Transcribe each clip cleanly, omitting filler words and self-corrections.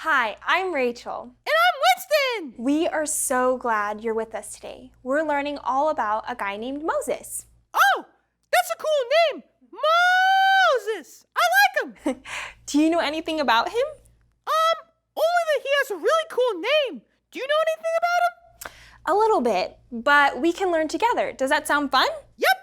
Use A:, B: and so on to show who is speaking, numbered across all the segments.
A: Hi, I'm Rachel.
B: And I'm Winston!
A: We are so glad you're with us today. We're learning all about a guy named Moses.
B: Oh, that's a cool name! Moses! I like him!
A: Do you know anything about him?
B: Only that he has a really cool name. Do you know anything about him?
A: A little bit, but we can learn together. Does that sound fun?
B: Yep!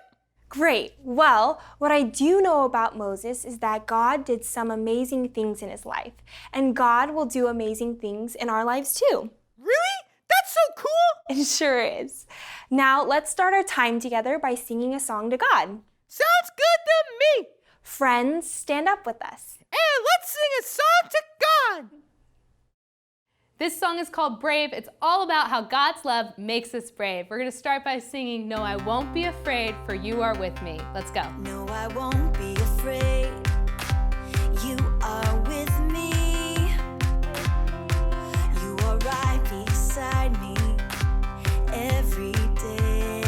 A: Great. Well, what I do know about Moses is that God did some amazing things in his life, and God will do amazing things in our lives too.
B: Really? That's so cool!
A: It sure is. Now, let's start our time together by singing a song to God.
B: Sounds good to me!
A: Friends, stand up with us.
B: And let's sing a song to God!
C: This song is called Brave. It's all about how God's love makes us brave. We're going to start by singing, No, I Won't Be Afraid, for You Are With Me. Let's go.
D: No, I won't be afraid. You are with me. You are right beside me every day.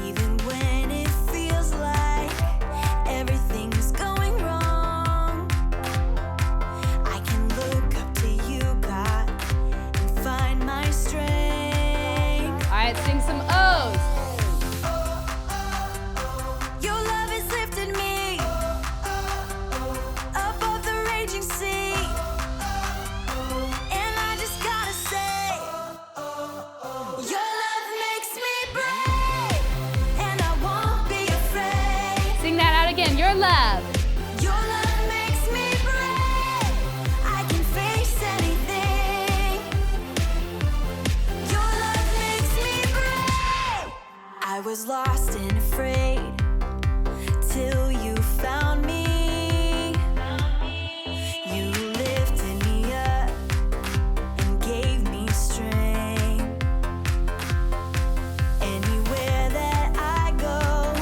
D: Even when it feels like everything's going wrong, I can look up to you, God, and find my strength.
C: All right, sing some O's.
D: Your love has lifted me above the raging sea, and I just gotta say, your love makes me brave, and I won't be afraid.
C: Sing that out again. Your love.
D: Your love makes me brave. I can face anything. Your love makes me brave. I was lost and afraid till you found me. You lifted me up and gave me strength. Anywhere that I go,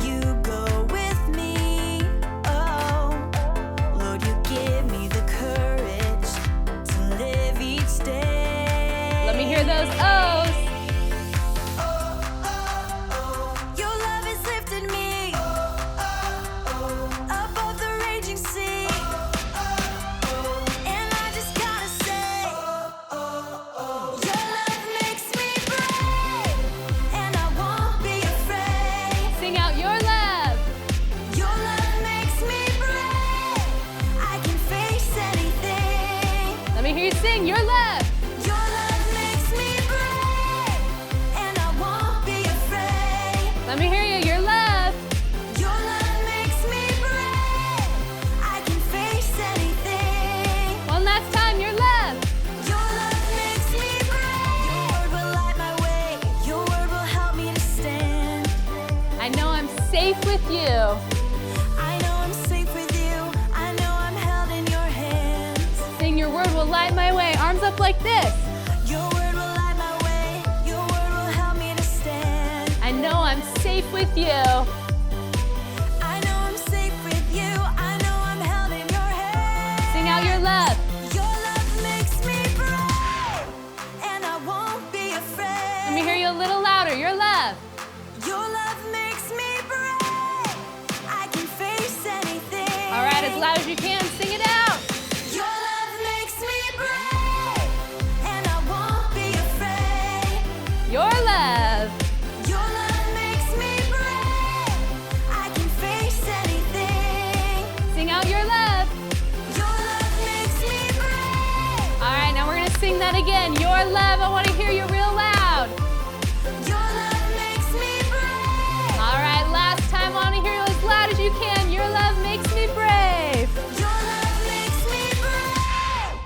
D: you go with me. Oh, Lord, you give me the courage to live each day.
C: Let me hear those O's.
D: Your love has lifted me above the raging sea, and I just gotta say, your love makes me brave, and I won't be afraid.
C: Sing out your love.
D: Your love makes me brave. I can face anything.
C: Let me hear you sing your love.
D: Your love makes me brave, and I won't be afraid.
C: Let me hear you, your love.
D: Your love makes me brave. I can face anything.
C: One last time, your love.
D: Your love makes me brave. Your word will light my way. Your word will help me to stand.
C: I know I'm safe with you.
D: I know I'm safe with you. I know I'm held in your hands.
C: Sing your word will light my way. Arms up like this.
D: Your word will light my way. Your word will help me to stand.
C: I know I'm safe with you.
D: I know I'm safe with you. I know I'm held in your hands.
C: Sing out your love.
D: Your love makes me brave, and I won't be afraid.
C: Let me hear you a little louder, your love.
D: Your love makes me brave. I can face anything.
C: All right, as loud as you can, sing it out.
D: Your love makes me brave, and I won't be afraid.
C: Your love.
D: Your love makes me brave. I can face anything.
C: Sing out your love.
D: Your love makes me brave.
C: All right, now we're going to sing that again. Your love, I want to hear you real loud.
D: Your love makes me brave.
C: All right, last time, I want to hear you as loud as you can. Your love makes me brave.
D: Your love makes me brave.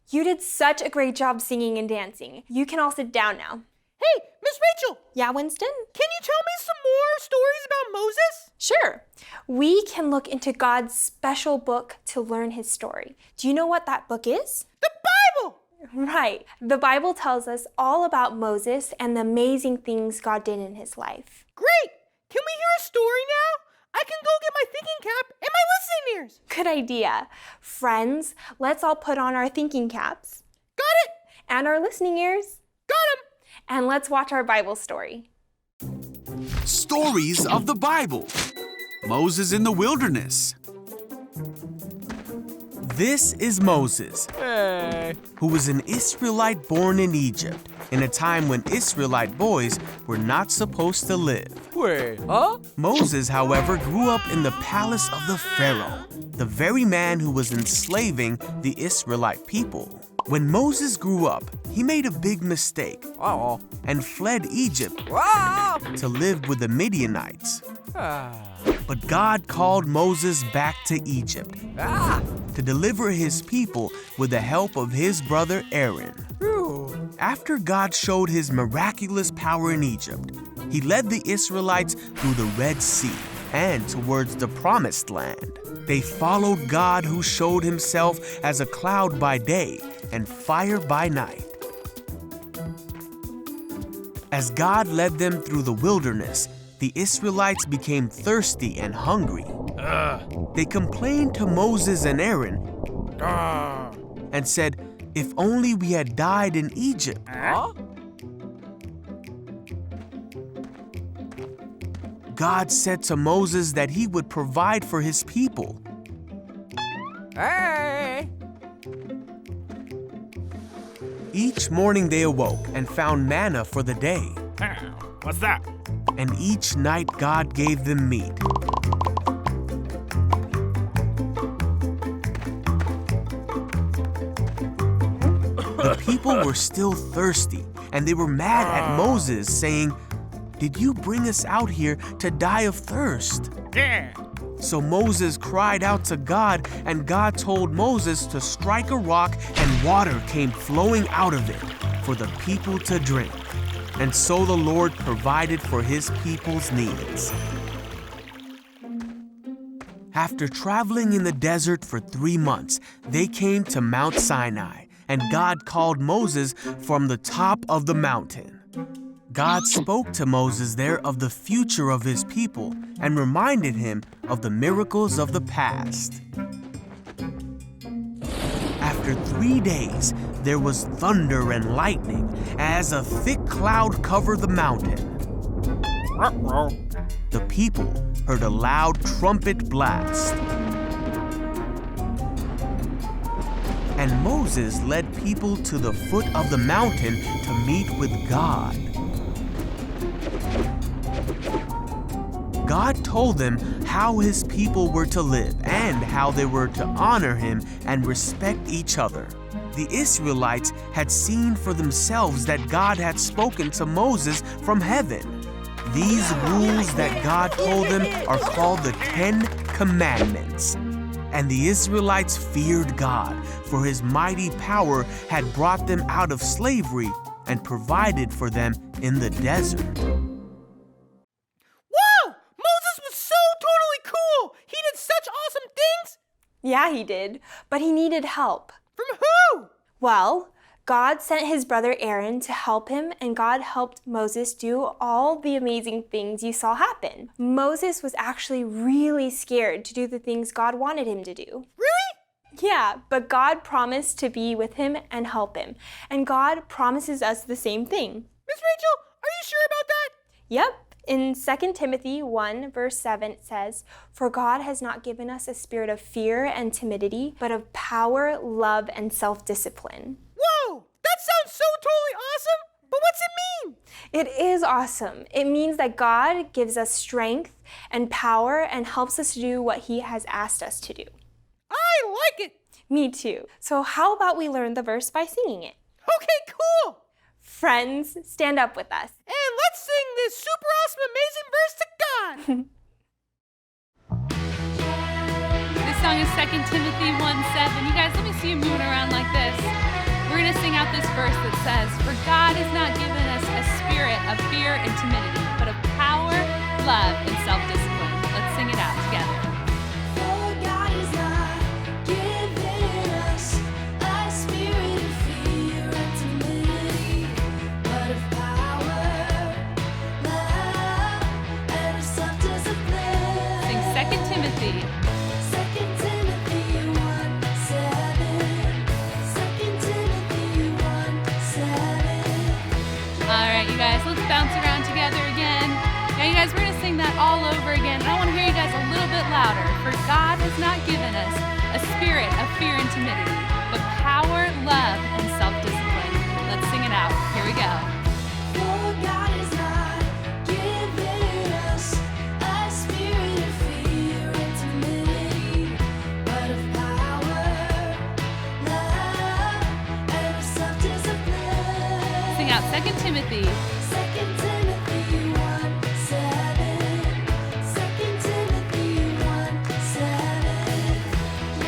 A: You did such a great job singing and dancing. You can all sit down now.
B: Hey, Miss Rachel,
A: Yeah, Winston?
B: can you tell me some more stories about Moses?
A: Sure. We can look into God's special book to learn his story. Do you know what that book is?
B: The Bible!
A: Right. The Bible tells us all about Moses and the amazing things God did in his life.
B: Great! Can we hear a story now? I can go get my thinking cap and my listening ears.
A: Good idea. Friends, let's all put on our thinking caps.
B: Got it!
A: And our listening ears.
B: Got 'em!
A: And let's watch our Bible story.
E: Stories of the Bible. Moses in the wilderness. This is Moses, who was an Israelite born in Egypt in a time when Israelite boys were not supposed to live.
B: Wait, huh?
E: Moses, however, grew up in the palace of the Pharaoh, the very man who was enslaving the Israelite people. When Moses grew up, he made a big mistake
B: Oh.
E: and fled Egypt
B: Ah!
E: to live with the Midianites.
B: Ah.
E: But God called Moses back to Egypt
B: Ah!
E: to deliver his people with the help of his brother Aaron.
B: Phew.
E: After God showed his miraculous power in Egypt, he led the Israelites through the Red Sea and towards the Promised Land. They followed God, who showed himself as a cloud by day and fire by night. As God led them through the wilderness, the Israelites became thirsty and hungry. They complained to Moses and Aaron and said, "If only we had died in Egypt."
B: Huh?
E: God said to Moses that he would provide for his people.
B: Hey!
E: Each morning they awoke and found manna for the day,
B: What's that?
E: and each night God gave them meat. The people were still thirsty, and they were mad at Moses, saying, "Did you bring us out here to die of thirst?"
B: Yeah.
E: So Moses cried out to God, and God told Moses to strike a rock, and water came flowing out of it for the people to drink. And so the Lord provided for his people's needs. After traveling in the desert for 3 months, they came to Mount Sinai, and God called Moses from the top of the mountain. God spoke to Moses there of the future of his people and reminded him of the miracles of the past. After 3 days, there was thunder and lightning as a thick cloud covered the mountain. The people heard a loud trumpet blast. And Moses led people to the foot of the mountain to meet with God. God told them how his people were to live and how they were to honor him and respect each other. The Israelites had seen for themselves that God had spoken to Moses from heaven. These rules that God told them are called the 10 Commandments. And the Israelites feared God, for his mighty power had brought them out of slavery and provided for them in the desert.
B: Whoa! Moses was so totally cool! He did such awesome things!
A: Yeah, he did, but he needed help.
B: From who?
A: Well, God sent his brother Aaron to help him, and God helped Moses do all the amazing things you saw happen. Moses was actually really scared to do the things God wanted him to do.
B: Really?
A: Yeah, but God promised to be with him and help him, and God promises us the same thing.
B: Miss Rachel, are you sure about that?
A: Yep. In 2 Timothy 1, verse 7, it says, "For God has not given us a spirit of fear and timidity, but of power, love, and self-discipline."
B: Whoa! That sounds so totally awesome! But what's it mean?
A: It is awesome. It means that God gives us strength and power and helps us to do what he has asked us to do.
B: I like it!
A: Me too. So how about we learn the verse by singing it?
B: Okay, cool!
A: Friends, stand up with us.
B: And let's sing this super awesome, amazing verse to God!
C: This song is 2 Timothy 1:7. You guys, let me see you moving around like this. We're going to sing out this verse that says, "For God has not given us a spirit of fear and timidity, but of power, love, and self-discipline." Let's sing it out together.
D: For God has not given us a spirit of fear and timidity, but of power, love, and of self-discipline.
C: Sing 2 Timothy.
D: 2 Timothy 1:7. 2 Timothy 1:7.
C: All right, you guys, let's bounce around together again. Now, you guys, we're going to sing that all over again. And I want to hear you guys a little has not given us a spirit of fear and timidity, but power, love, and self-discipline. Let's sing it out. Here we go.
D: For God has not given us a spirit of fear and timidity, but of power, love, and of self-discipline.
C: Sing out 2 Timothy.
D: 2 Timothy 1:7. 2 Timothy 1:7.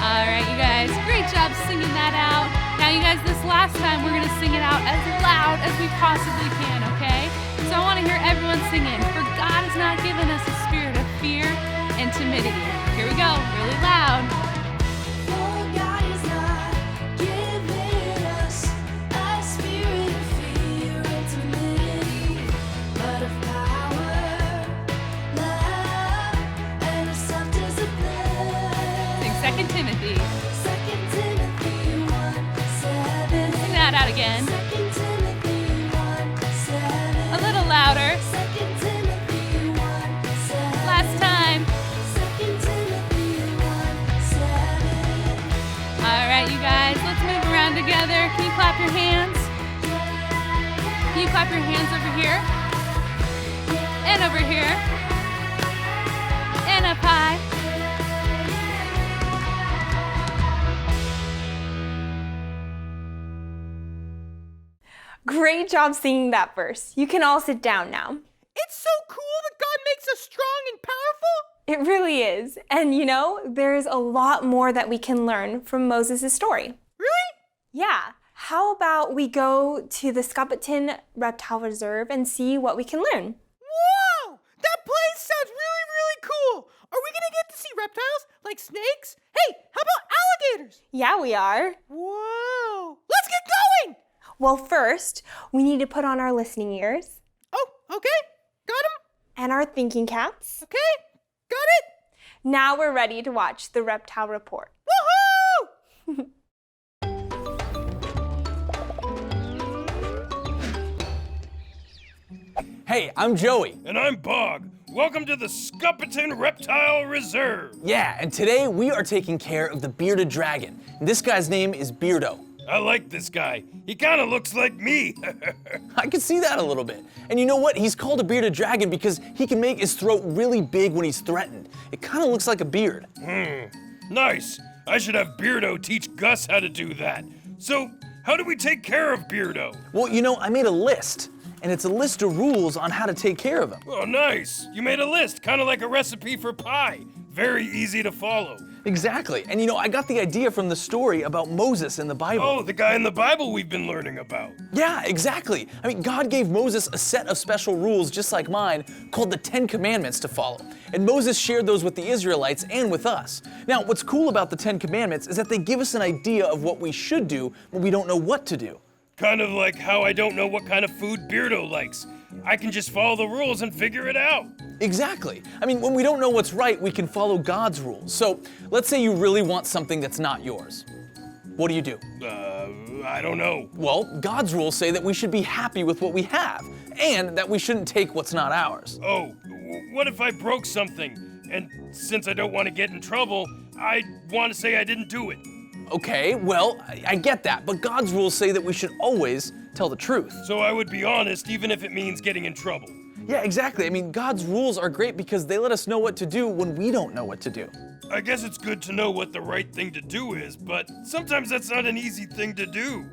C: All right, you guys, great job singing that out. Now, you guys, this last time we're going to sing it out as loud as we possibly can, okay? So I want to hear everyone singing. For God has not given us a spirit of fear and timidity. Here we go, really loud.
D: For God has not given us a spirit of fear and timidity, but of power, love, and of self-discipline.
C: Sing 2 Timothy.
D: 2 Timothy 1:7.
C: Sing that out again.
D: 2 Timothy 1:7.
C: A little louder.
D: 2 Timothy 1:7.
C: Last time.
D: 2 Timothy 1:7.
C: All right, you guys, let's move around together. Can you clap your hands? Can you clap your hands over here? And over here. And up high.
A: Great job singing that verse. You can all sit down now.
B: It's so cool that God makes us strong and powerful.
A: It really is. And you know, there's a lot more that we can learn from Moses' story.
B: Really?
A: Yeah. How about we go to the Skeleton Reptile Reserve and see what we can learn?
B: Whoa! That place sounds really, really cool. Are we gonna get to see reptiles like snakes? Hey, how about alligators?
A: Yeah, we are.
B: Whoa! Let's get going!
A: Well, first, we need to put on our listening ears
B: Oh, okay. Got him.
A: and our thinking caps.
B: Okay. Got it.
A: Now we're ready to watch the Reptile Report.
B: Woohoo!
F: Hey, I'm Joey.
G: And I'm Bog. Welcome to the Skeleton Reptile Reserve.
F: Yeah, and today we are taking care of the bearded dragon. And this guy's name is Beardo.
G: I like this guy. He kind of looks like me.
F: I can see that a little bit. And you know what? He's called a bearded dragon because he can make his throat really big when he's threatened. It kind of looks like a beard.
G: Nice. I should have Beardo teach Gus how to do that. So, how do we take care of Beardo?
F: Well, you know, I made a list, and it's a list of rules on how to take care of him.
G: Oh, nice. You made a list, kind of like a recipe for pie. Very easy to follow.
F: Exactly. And you know, I got the idea from the story about Moses in the Bible.
G: Oh, the guy in the Bible we've been learning about.
F: Yeah, exactly. I mean, God gave Moses a set of special rules just like mine called the 10 Commandments to follow. And Moses shared those with the Israelites and with us. Now, what's cool about the 10 Commandments is that they give us an idea of what we should do when we don't know what to do.
G: Kind of like how I don't know what kind of food Beardo likes. I can just follow the rules and figure it out.
F: Exactly. I mean, when we don't know what's right, we can follow God's rules. So, let's say you really want something that's not yours. What do?
G: I don't know.
F: Well, God's rules say that we should be happy with what we have, and that we shouldn't take what's not ours.
G: Oh, what if I broke something? And since I don't want to get in trouble, I want to say I didn't do it.
F: Okay, well, I get that, but God's rules say that we should always tell the truth.
G: So I would be honest even if it means getting in trouble.
F: Yeah, exactly. I mean, God's rules are great because they let us know what to do when we don't know what to do.
G: I guess it's good to know what the right thing to do is, but sometimes that's not an easy thing to do.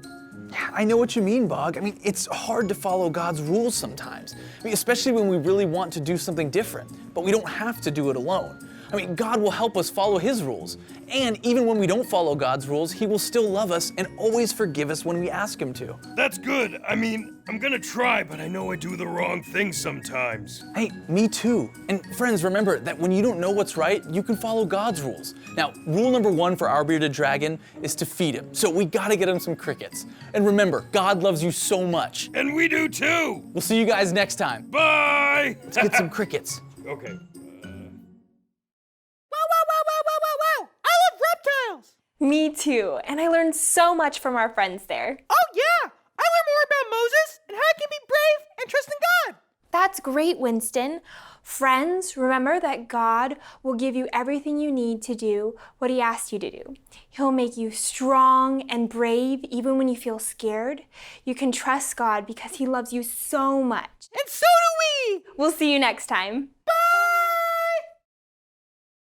F: Yeah, I know what you mean, Bog. I mean, it's hard to follow God's rules sometimes. I mean, especially when we really want to do something different, but we don't have to do it alone. I mean, God will help us follow His rules. And even when we don't follow God's rules, He will still love us and always forgive us when we ask Him to.
G: That's good. I mean, I'm gonna try, but I know I do the wrong thing sometimes.
F: Hey, me too. And friends, remember that when you don't know what's right, you can follow God's rules. Now, rule number 1 for our bearded dragon is to feed him. So we gotta get him some crickets. And remember, God loves you so much.
G: And we do too.
F: We'll see you guys next time.
G: Bye.
F: Let's get some crickets.
G: Okay.
B: Wow. I love reptiles.
A: Me too. And I learned so much from our friends there.
B: Oh, yeah. I learned more about Moses and how I can be brave and trust in God.
A: That's great, Winston. Friends, remember that God will give you everything you need to do what He asked you to do. He'll make you strong and brave even when you feel scared. You can trust God because He loves you so much.
B: And so do we!
A: We'll see you next time.